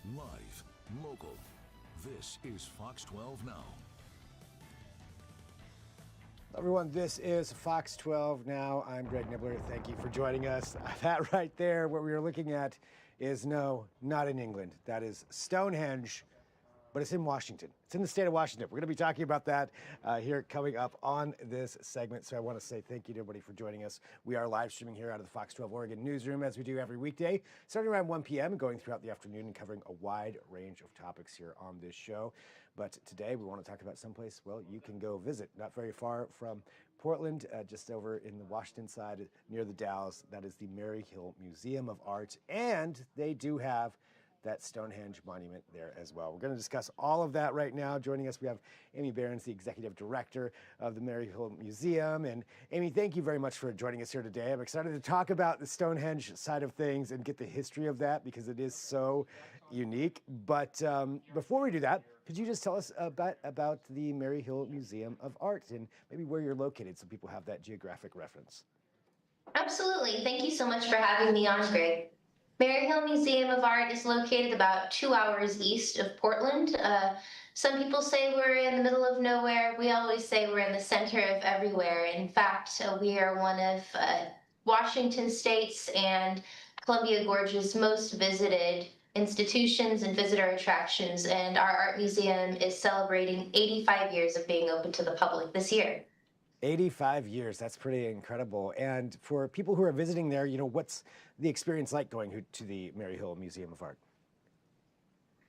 Live, local. This is Fox 12 Now. Everyone, this is Fox 12 Now. I'm Greg Nibbler. Thank you for joining us. That right there, what we are looking at is no, not in England. That is Stonehenge, but it's in Washington. It's in the state of Washington. We're going to be talking about that here coming up on this segment. So I want to say thank you to everybody for joining us. We are live streaming here out of the Fox 12 Oregon newsroom as we do every weekday, starting around 1 p.m. and going throughout the afternoon and covering a wide range of topics here on this show. But today we want to talk about someplace, well, you can go visit, not very far from Portland, just over in the Washington side near the Dalles. That is the Maryhill Museum of Art, and they do have that Stonehenge monument there as well. We're going to discuss all of that right now. Joining us, we have Amy Behrens, the executive director of the Maryhill Museum. And Amy, thank you very much for joining us here today. I'm excited to talk about the Stonehenge side of things and get the history of that because it is so unique. But before we do that, could you just tell us about the Maryhill Museum of Art and maybe where you're located so people have that geographic reference? Absolutely. Thank you so much for having me on, Greg. Maryhill Museum of Art is located about 2 hours east of Portland. Some people say we're in the middle of nowhere. We always say we're in the center of everywhere. In fact, we are one of Washington State's and Columbia Gorge's most visited institutions and visitor attractions, and our art museum is celebrating 85 years of being open to the public this year. 85 years, that's pretty incredible. And for people who are visiting there, you know, what's the experience like going to the Maryhill Museum of Art?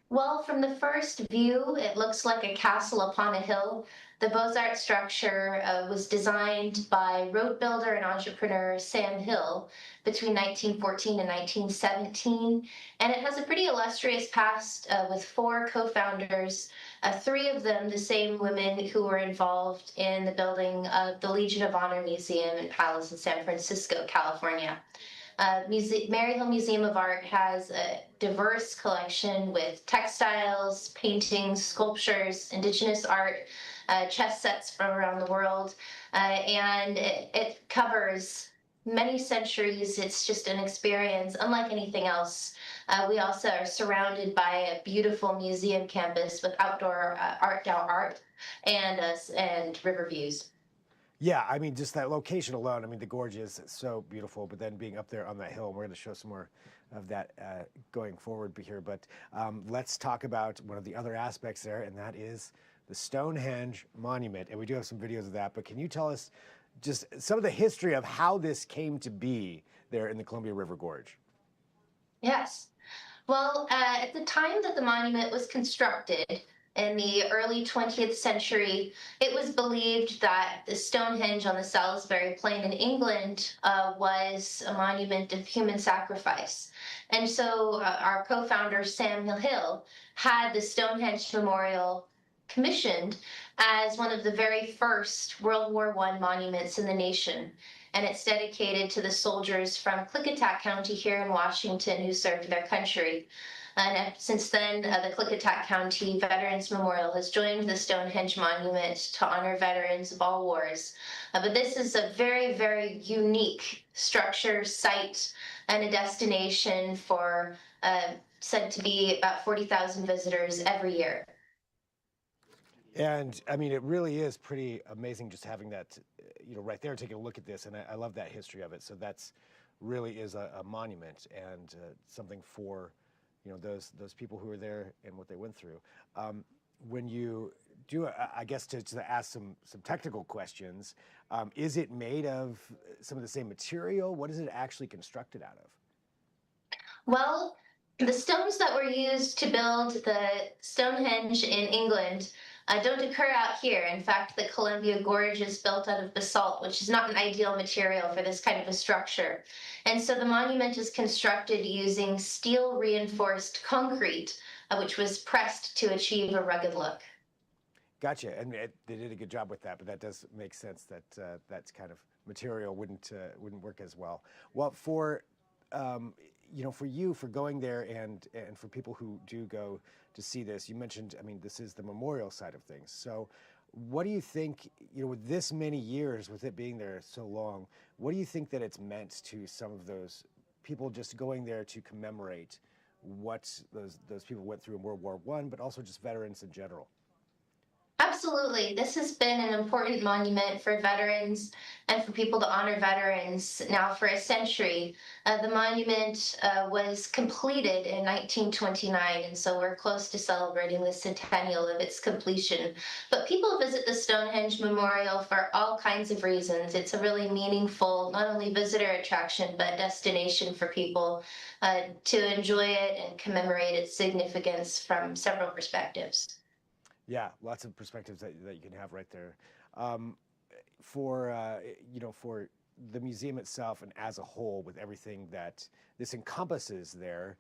Well, from the first view, it looks like a castle upon a hill. The Beaux-Arts structure was designed by road builder and entrepreneur Sam Hill between 1914 and 1917. And it has a pretty illustrious past with 4 co-founders, 3 of them the same women who were involved in the building of the Legion of Honor Museum and Palace in San Francisco, California. Maryhill Museum of Art has a diverse collection with textiles, paintings, sculptures, indigenous art, chess sets from around the world, and it covers many centuries. It's just an experience unlike anything else. We also are surrounded by a beautiful museum campus with outdoor art and river views. Yeah, I mean, just that location alone, I mean, the gorge is so beautiful, but then being up there on that hill, and we're going to show some more of that going forward here. But let's talk about one of the other aspects there, and that is the Stonehenge Monument. And we do have some videos of that, but can you tell us just some of the history of how this came to be there in the Columbia River Gorge? Yes. Well, at the time that the monument was constructed, in the early 20th century, it was believed that the Stonehenge on the Salisbury Plain in England was a monument of human sacrifice. And so our co-founder, Sam Hill, had the Stonehenge Memorial commissioned as one of the very first World War I monuments in the nation. And it's dedicated to the soldiers from Klickitat County here in Washington who served their country. And since then, the Klickitat County Veterans Memorial has joined the Stonehenge Monument to honor veterans of all wars. But this is a very, very unique structure, site, and a destination for said to be about 40,000 visitors every year. And I mean, it really is pretty amazing just having that, you know, right there, taking a look at this. And I love that history of it. So that's really is a monument and something for, you know, those people who were there and what they went through. When you do, I guess to ask some technical questions, is it made of some of the same material? What is it actually constructed out of? Well, the stones that were used to build the Stonehenge in England don't occur out here. In fact, the Columbia Gorge is built out of basalt, which is not an ideal material for this kind of a structure. And so the monument is constructed using steel reinforced concrete, which was pressed to achieve a rugged look. Gotcha, and they did a good job with that, but that does make sense that that kind of material wouldn't work as well. Well, for you know, for you, for going there and for people who do go to see this, you mentioned, I mean, this is the memorial side of things. So what do you think, you know, with this many years, with it being there so long, what do you think that it's meant to some of those people just going there to commemorate what those people went through in World War I, but also just veterans in general. Absolutely. This has been an important monument for veterans and for people to honor veterans now for a century. The monument was completed in 1929, and so we're close to celebrating the centennial of its completion. But people visit the Stonehenge Memorial for all kinds of reasons. It's a really meaningful, not only visitor attraction, but destination for people to enjoy it and commemorate its significance from several perspectives. Yeah, lots of perspectives that you can have right there. For for the museum itself and as a whole, with everything that this encompasses there,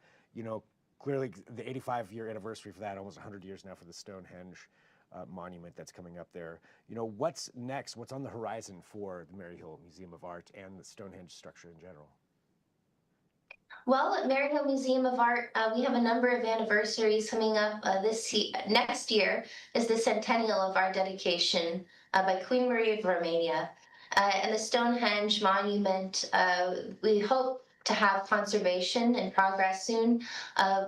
clearly the 85-year anniversary for that, almost 100 years now for the Stonehenge monument that's coming up there. What's next? What's on the horizon for the Maryhill Museum of Art and the Stonehenge structure in general? Well, at Maryhill Museum of Art, we have a number of anniversaries coming up. Next year is the centennial of our dedication by Queen Marie of Romania. And the Stonehenge Monument, we hope to have conservation in progress soon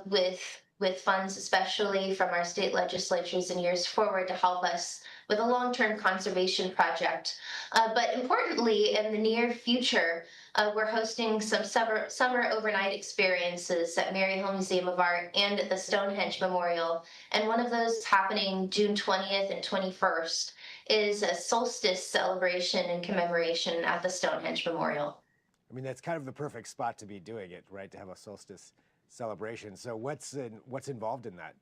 with funds, especially from our state legislatures in years forward, to help us with a long-term conservation project. But importantly, in the near future, we're hosting some summer overnight experiences at Maryhill Museum of Art and at the Stonehenge Memorial. And one of those is happening June 20th and 21st is a solstice celebration and commemoration at the Stonehenge Memorial. I mean, that's kind of the perfect spot to be doing it, right? To have a solstice celebration. So what's involved in that?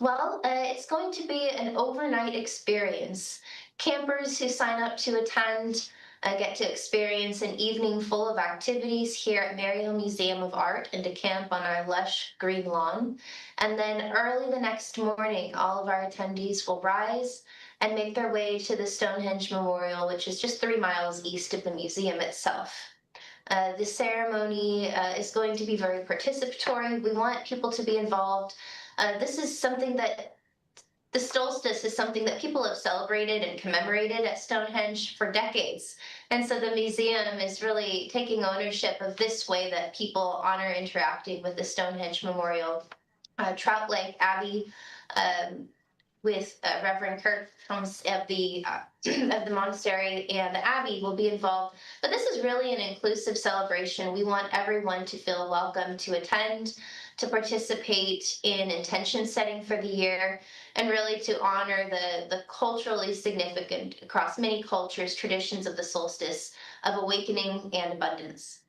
Well, it's going to be an overnight experience. Campers who sign up to attend get to experience an evening full of activities here at Maryhill Museum of Art and to camp on our lush green lawn. And then early the next morning, all of our attendees will rise and make their way to the Stonehenge Memorial, which is just 3 miles east of the museum itself. The ceremony is going to be very participatory. We want people to be involved. This is something that the solstice is something that people have celebrated and commemorated at Stonehenge for decades. And so the museum is really taking ownership of this way that people honor interacting with the Stonehenge Memorial. Trout Lake Abbey with Reverend Kirk of the monastery and the abbey will be involved. But this is really an inclusive celebration. We want everyone to feel welcome to attend, to participate in intention setting for the year, and really to honor the culturally significant, across many cultures, traditions of the solstice of awakening and abundance.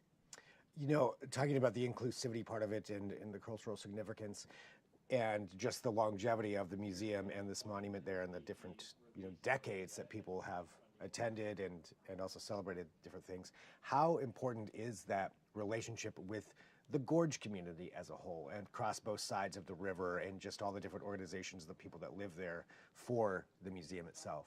Talking about the inclusivity part of it and the cultural significance, and just the longevity of the museum and this monument there and the different decades that people have attended and also celebrated different things. How important is that relationship with the Gorge community as a whole and across both sides of the river and just all the different organizations, the people that live there, for the museum itself?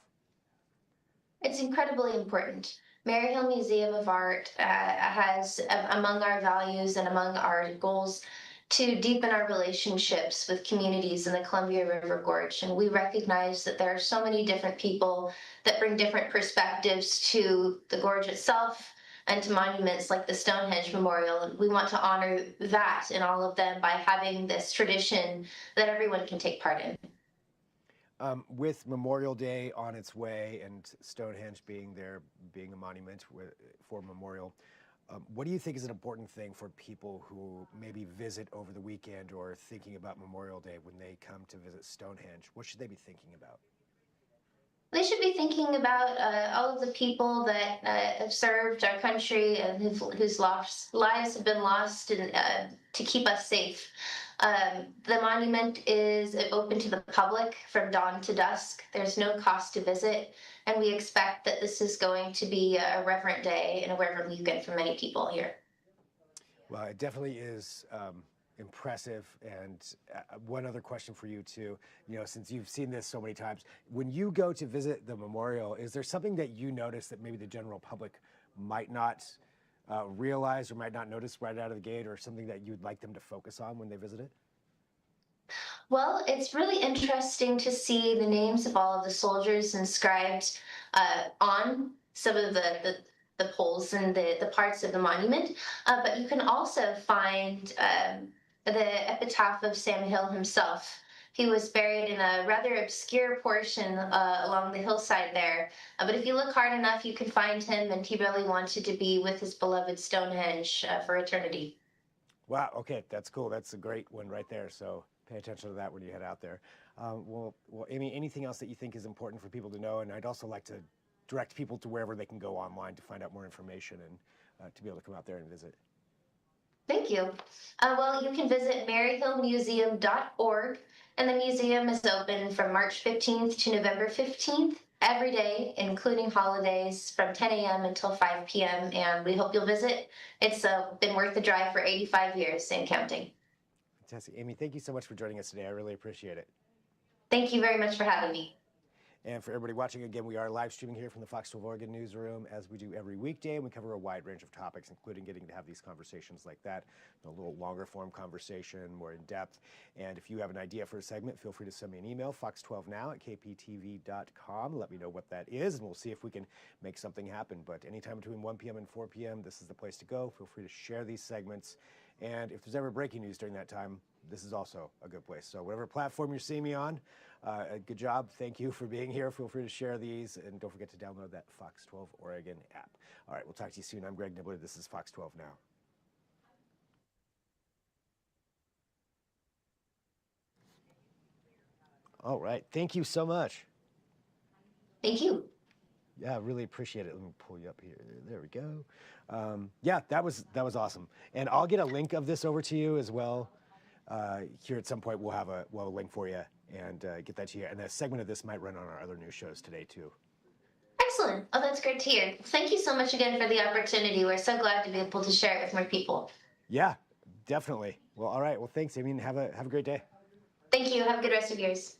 It's incredibly important. Maryhill Museum of Art has, among our values and among our goals, to deepen our relationships with communities in the Columbia River Gorge. And we recognize that there are so many different people that bring different perspectives to the gorge itself and to monuments like the Stonehenge Memorial. And we want to honor that in all of them by having this tradition that everyone can take part in. With Memorial Day on its way and Stonehenge being there, being a monument for Memorial, what do you think is an important thing for people who maybe visit over the weekend or thinking about Memorial Day when they come to visit Stonehenge? What should they be thinking about? They should be thinking about all of the people that have served our country and whose lives have been lost to keep us safe. The monument is open to the public from dawn to dusk. There's no cost to visit, and we expect that this is going to be a reverent day and a reverent weekend for many people here. Well, it definitely is impressive. And one other question for you too, since you've seen this so many times, when you go to visit the memorial, is there something that you notice that maybe the general public might not realize or might not notice right out of the gate, or something that you'd like them to focus on when they visit it? Well, it's really interesting to see the names of all of the soldiers inscribed on some of the poles and the parts of the monument, but you can also find the epitaph of Sam Hill himself. He was buried in a rather obscure portion along the hillside there. But if you look hard enough, you can find him, and he really wanted to be with his beloved Stonehenge for eternity. Wow. Okay, that's cool. That's a great one right there. So pay attention to that when you head out there. Well, Amy, anything else that you think is important for people to know? And I'd also like to direct people to wherever they can go online to find out more information and to be able to come out there and visit. Thank you. Well, you can visit maryhillmuseum.org, and the museum is open from March 15th to November 15th every day, including holidays, from 10 a.m. until 5 p.m., and we hope you'll visit. It's been worth the drive for 85 years and counting. Fantastic. Amy, thank you so much for joining us today. I really appreciate it. Thank you very much for having me. And for everybody watching, again, we are live streaming here from the Fox 12 Oregon newsroom, as we do every weekday, and we cover a wide range of topics, including getting to have these conversations like that, a little longer form conversation, more in depth. And if you have an idea for a segment, feel free to send me an email, fox12now@kptv.com. Let me know what that is, and we'll see if we can make something happen. But anytime between 1 p.m. and 4 p.m., this is the place to go. Feel free to share these segments. And if there's ever breaking news during that time, this is also a good place. So whatever platform you're seeing me on, good job. Thank you for being here. Feel free to share these, and don't forget to download that Fox 12 Oregon app. All right, we'll talk to you soon. I'm Greg Nibbler. This is Fox 12 Now. All right, thank you so much. Thank you. Yeah, I really appreciate it. Let me pull you up here. There we go. Yeah, that was awesome. And I'll get a link of this over to you as well. Here at some point, we'll have a link for you and get that to you. And a segment of this might run on our other news shows today, too. Excellent. Oh, that's great to hear. Thank you so much again for the opportunity. We're so glad to be able to share it with more people. Yeah, definitely. Well, all right. Well, thanks, Amy. Have a great day. Thank you. Have a good rest of yours.